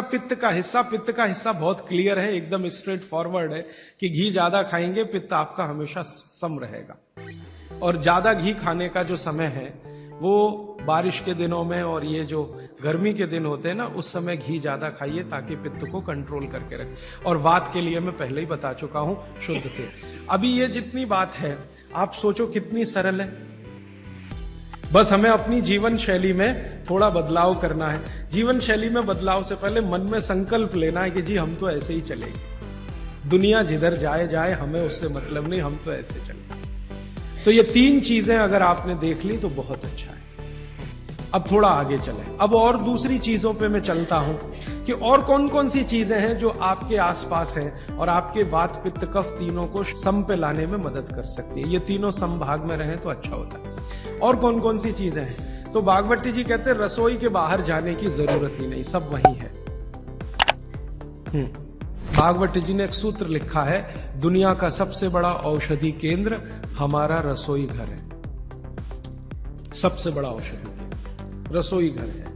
पित्त का हिस्सा बहुत क्लियर है, एकदम स्ट्रेट फॉरवर्ड है कि घी ज्यादा खाएंगे पित्त आपका हमेशा सम रहेगा। और ज्यादा घी खाने का जो समय है वो बारिश के दिनों में और ये जो गर्मी के दिन होते हैं ना, उस समय घी ज्यादा खाइए ताकि पित्त को कंट्रोल करके रखे। और वात के लिए मैं पहले ही बता चुका हूं, शुद्ध पित्त। अभी ये जितनी बात है आप सोचो कितनी सरल है, बस हमें अपनी जीवन शैली में थोड़ा बदलाव करना है। जीवन शैली में बदलाव से पहले मन में संकल्प लेना है कि जी हम तो ऐसे ही चलेंगे, दुनिया जिधर जाए जाए, हमें उससे मतलब नहीं, हम तो ऐसे चलेंगे। तो ये 3 चीजें अगर आपने देख ली तो बहुत अच्छा है। अब थोड़ा आगे चलें, अब और दूसरी चीजों पे मैं चलता हूं कि और कौन कौन सी चीजें हैं जो आपके आसपास हैं और आपके वात पित्त कफ तीनों को सम पे लाने में मदद कर सकती है। ये तीनों समभाग में रहें तो अच्छा होता है। और कौन कौन सी चीजें हैं? तो भागवती जी कहते हैं रसोई के बाहर जाने की जरूरत ही नहीं, सब वहीं है। भागवती जी ने एक सूत्र लिखा है, दुनिया का सबसे बड़ा औषधि केंद्र हमारा रसोई घर है। सबसे बड़ा औषधि केंद्र रसोई घर है।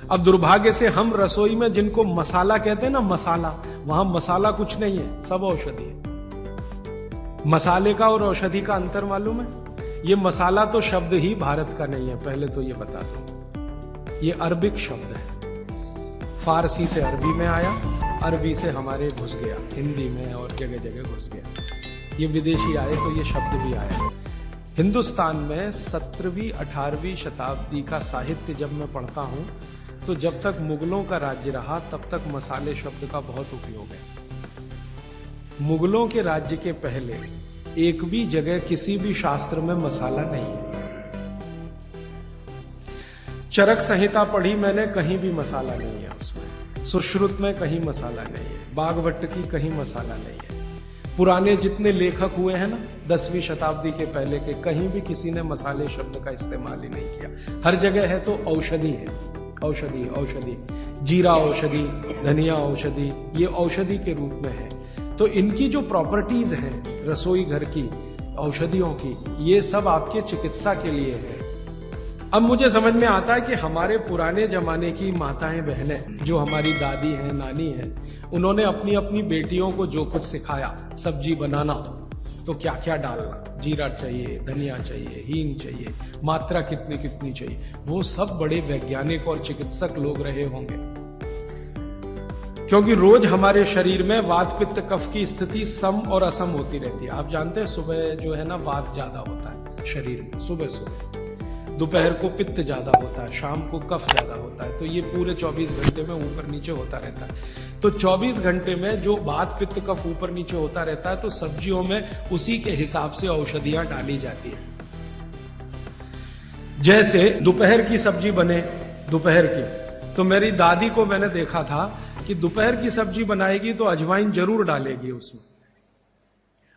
अब दुर्भाग्य से हम रसोई में जिनको मसाला कहते हैं ना, मसाला, वहां मसाला कुछ नहीं है, सब औषधि है। मसाले का और औषधि का अंतर मालूम है? ये मसाला तो शब्द ही भारत का नहीं है, पहले तो ये बता दूं। ये अरबिक शब्द है, फारसी से अरबी में आया, अरबी से हमारे घुस गया, हिंदी में और जगह जगह घुस गया। ये विदेशी आए तो ये शब्द भी आया। हिंदुस्तान में 17वीं 18वीं शताब्दी का साहित्य जब मैं पढ़ता हूं तो जब तक मुगलों का राज्य रहा तब तक मसाले शब्द का बहुत उपयोग है। मुगलों के राज्य के पहले एक भी जगह किसी भी शास्त्र में मसाला नहीं है। चरक संहिता पढ़ी मैंने, कहीं भी मसाला नहीं है उसमें। सुश्रुत में कहीं मसाला नहीं है, बागवट की कहीं मसाला नहीं है। पुराने जितने लेखक हुए हैं ना 10वीं शताब्दी के पहले के, कहीं भी किसी ने मसाले शब्द का इस्तेमाल ही नहीं किया। हर जगह है तो औषधि है, औषधि औषधि, जीरा औषधि, धनिया औषधि, ये औषधि के रूप में है। तो इनकी जो प्रॉपर्टीज हैं रसोई घर की, औषधियों की, ये सब आपके चिकित्सा के लिए है। अब मुझे समझ में आता है कि हमारे पुराने जमाने की माताएं बहनें, जो हमारी दादी हैं, नानी हैं, उन्होंने अपनी अपनी बेटियों को जो कुछ सिखाया, सब्जी बनाना तो क्या क्या डालना, जीरा चाहिए, धनिया चाहिए, हींग चाहिए, मात्रा कितनी कितनी चाहिए, वो सब बड़े वैज्ञानिक और चिकित्सक लोग रहे होंगे। क्योंकि रोज हमारे शरीर में वात पित्त कफ की स्थिति सम और असम होती रहती है। आप जानते हैं सुबह जो है ना वात ज्यादा होता है शरीर में, सुबह सुबह, दोपहर को पित्त ज्यादा होता है, शाम को कफ ज्यादा होता है। तो ये पूरे 24 घंटे में ऊपर नीचे होता रहता है। तो 24 घंटे में जो वात पित्त कफ ऊपर नीचे होता रहता है, तो सब्जियों में उसी के हिसाब से औषधियां डाली जाती है। जैसे दोपहर की सब्जी बने, दोपहर की, तो मेरी दादी को मैंने देखा था कि दोपहर की सब्जी बनाएगी तो अजवाइन जरूर डालेगी उसमें,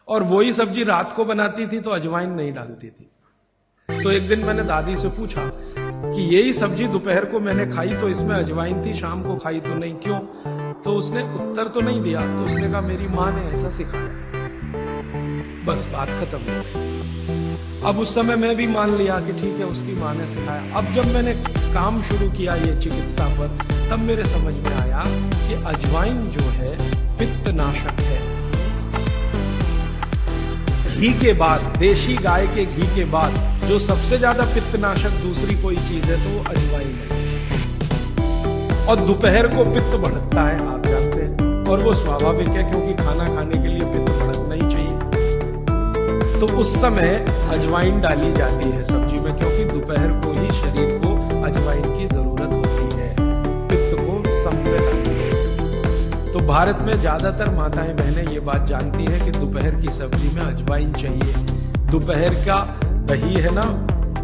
और वही सब्जी रात को बनाती थी तो अजवाइन नहीं डालती थी। तो एक दिन मैंने दादी से पूछा कि यही सब्जी दोपहर को मैंने खाई तो इसमें अजवाइन थी, शाम को खाई तो नहीं, क्यों? तो उसने उत्तर तो नहीं दिया। तो उसने कहा मेरी मां ने ऐसा सिखाया। बस बात खत्म हो गई। अब उस समय मैं भी मान लिया कि ठीक है, उसकी मां ने सिखाया। अब जब मैंने काम शुरू किया ये चिकित्सा पर, तब मेरे समझ में आया कि अजवाइन जो है पित्तनाशक है। घी के बाद, देशी गाय के घी के बाद जो सबसे ज्यादा पित्तनाशक दूसरी कोई चीज है तो वो अजवाइन है। और दोपहर को पित्त बढ़ता है, आप जानते हैं, और वो स्वाभाविक है क्योंकि खाना खाने के लिए पित्त बढ़ना ही चाहिए। तो उस समय अजवाइन डाली जाती है सब्जी में, क्योंकि दोपहर को ही शरीर को अजवाइन की जरूरत होती है पित्त को सम में लाने के लिए। तो भारत में ज्यादातर माताएं बहनें ये बात जानती हैं कि दोपहर की सब्जी में अजवाइन चाहिए। दोपहर का दही है ना,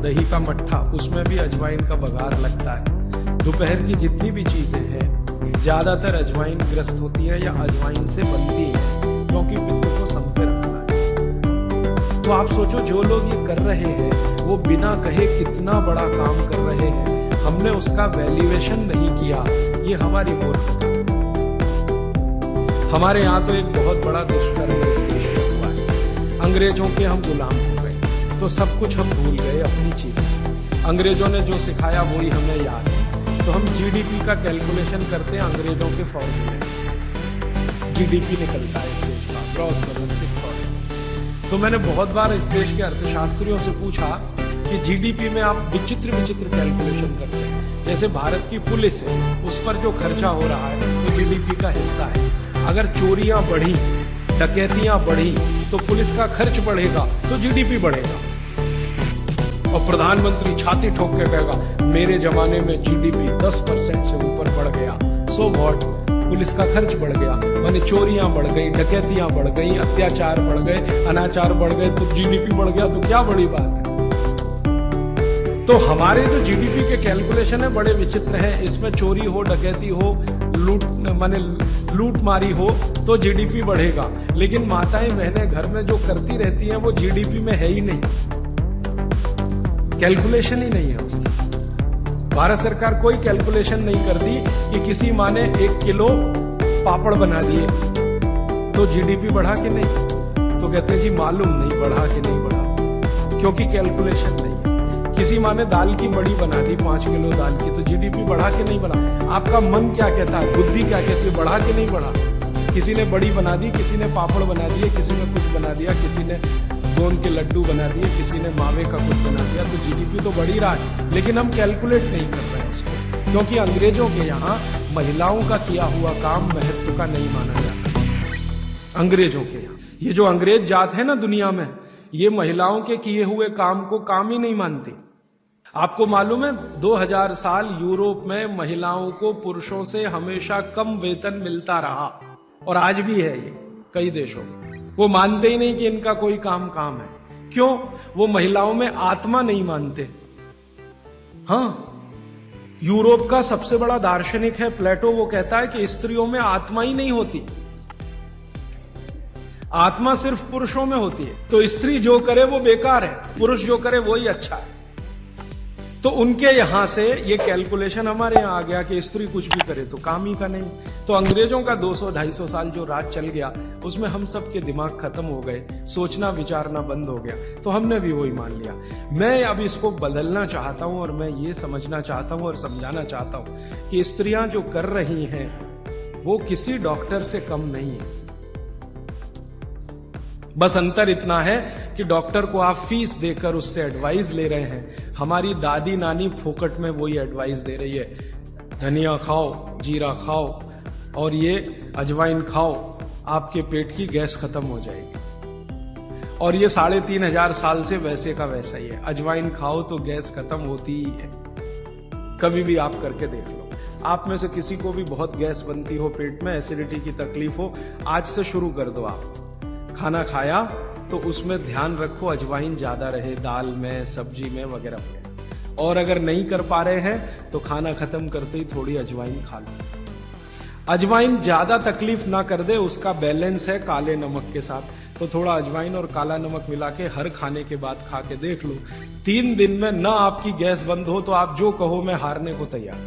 दही का मट्ठा, उसमें भी अजवाइन का बघार लगता है। दोपहर की जितनी भी चीजें हैं ज्यादातर अजवाइन ग्रस्त होती है या अजवाइन से बनती है, क्योंकि पित्त को सम पे रखना है। तो आप सोचो जो लोग ये कर रहे हैं वो बिना कहे कितना बड़ा काम कर रहे हैं, हमने उसका वैल्यूएशन नहीं किया, ये हमारी मूर्खता। हमारे यहाँ तो एक बहुत बड़ा दुष्कर्म इस देश में हुआ है। अंग्रेजों के हम गुलाम हो गए तो सब कुछ हम भूल गए अपनी चीजें। अंग्रेजों ने जो सिखाया वही हमें याद है। तो तो हम जीडीपी का कैलकुलेशन करते हैं अंग्रेजों के फॉर्मूले में। जीडीपी निकलता है इस देश का, ग्रॉस डोमेस्टिक प्रोडक्ट। तो मैंने बहुत बार इस देश के अर्थशास्त्रियों से पूछा कि जीडीपी में आप विचित्र विचित्र कैलकुलेशन करते हैं। जैसे भारत की पुलिस है, उस पर जो खर्चा हो रहा है वो जीडीपी का हिस्सा है। अगर चोरियां बढ़ी, डकैतियां बढ़ी, तो पुलिस का खर्च बढ़ेगा तो जीडीपी बढ़ेगा। और प्रधानमंत्री छाती ठोक के कहेगा मेरे जमाने में जीडीपी 10% से ऊपर बढ़ गया। सो व्हाट, पुलिस का खर्च बढ़ गया, माने चोरियां बढ़ गई, डकैतियां बढ़ गई, अत्याचार बढ़ गए, अनाचार बढ़ गए, तो जीडीपी बढ़ गया, तो क्या बड़ी बात है। तो हमारे जो जीडीपी के कैलकुलेशन है बड़े विचित्र हैं। इसमें चोरी हो, डकैती हो, लूट मारी हो तो जीडीपी बढ़ेगा, लेकिन माताएं बहनें घर में जो करती रहती हैं वो जीडीपी में है ही नहीं, कैलकुलेशन ही नहीं है उसका। भारत सरकार कोई कैलकुलेशन नहीं करती कि किसी माँ ने 1 किलो पापड़ बना दिए तो जीडीपी बढ़ा कि नहीं, तो कहते हैं जी मालूम नहीं बढ़ा कि नहीं बढ़ा, क्योंकि कैलकुलेशन नहीं है। किसी माँ ने दाल की बड़ी बना दी 5 किलो दाल की, तो जीडीपी बढ़ा कि नहीं बढ़ा। आपका मन क्या कहता है, बुद्धि क्या कहती है, बढ़ा कि नहीं बढ़ा। किसी ने बड़ी बना दी, किसी ने पापड़ बना दिए, किसी ने कुछ बना दिया, किसी ने गोंद के लड्डू बना दिए, किसी ने मावे का कुछ बना दिया, तो जीडीपी तो बढ़ ही रहा है, लेकिन हम कैलकुलेट नहीं कर रहे हैं उसको, क्योंकि अंग्रेजों के यहाँ महिलाओं का किया हुआ काम महत्व का नहीं माना जाता। अंग्रेजों के यहाँ ये जो अंग्रेज जात है ना दुनिया में, ये महिलाओं के किए हुए काम को काम ही नहीं मानती। आपको मालूम है 2000 साल यूरोप में महिलाओं को पुरुषों से हमेशा कम वेतन मिलता रहा, और आज भी है ये कई देशों में। वो मानते ही नहीं कि इनका कोई काम है। क्यों? वो महिलाओं में आत्मा नहीं मानते। हां, यूरोप का सबसे बड़ा दार्शनिक है प्लेटो, वो कहता है कि स्त्रियों में आत्मा ही नहीं होती, आत्मा सिर्फ पुरुषों में होती है। तो स्त्री जो करे वो बेकार है, पुरुष जो करे वो ही अच्छा है। तो उनके यहां से ये कैलकुलेशन हमारे यहां आ गया कि स्त्री कुछ भी करे तो काम ही का नहीं। तो अंग्रेजों का 200-250 साल जो राज चल गया, उसमें हम सब के दिमाग खत्म हो गए, सोचना विचारना बंद हो गया, तो हमने भी वही मान लिया। मैं अब इसको बदलना चाहता हूं, और मैं ये समझना चाहता हूं और समझाना चाहता हूं कि स्त्रियां जो कर रही हैं वो किसी डॉक्टर से कम नहीं है। बस अंतर इतना है कि डॉक्टर को आप फीस देकर उससे एडवाइस ले रहे हैं, हमारी दादी नानी फोकट में वही एडवाइस दे रही है, धनिया खाओ, जीरा खाओ और ये अजवाइन खाओ, आपके पेट की गैस खत्म हो जाएगी। और ये 3500 साल से वैसे का वैसा ही है, अजवाइन खाओ तो गैस खत्म होती ही है। कभी भी आप करके देख लो। आप में से किसी को भी बहुत गैस बनती हो, पेट में एसिडिटी की तकलीफ हो, आज से शुरू कर दो। आप खाना खाया तो उसमें ध्यान रखो अजवाइन ज्यादा रहे, दाल में, सब्जी में वगैरह में। और अगर नहीं कर पा रहे हैं तो खाना खत्म करते ही थोड़ी अजवाइन खा लो। अजवाइन ज्यादा तकलीफ ना कर दे, उसका बैलेंस है काले नमक के साथ, तो थोड़ा अजवाइन और काला नमक मिला के हर खाने के बाद खा के देख लो। 3 दिन में ना आपकी गैस बंद हो तो आप जो कहो मैं हारने को तैयार।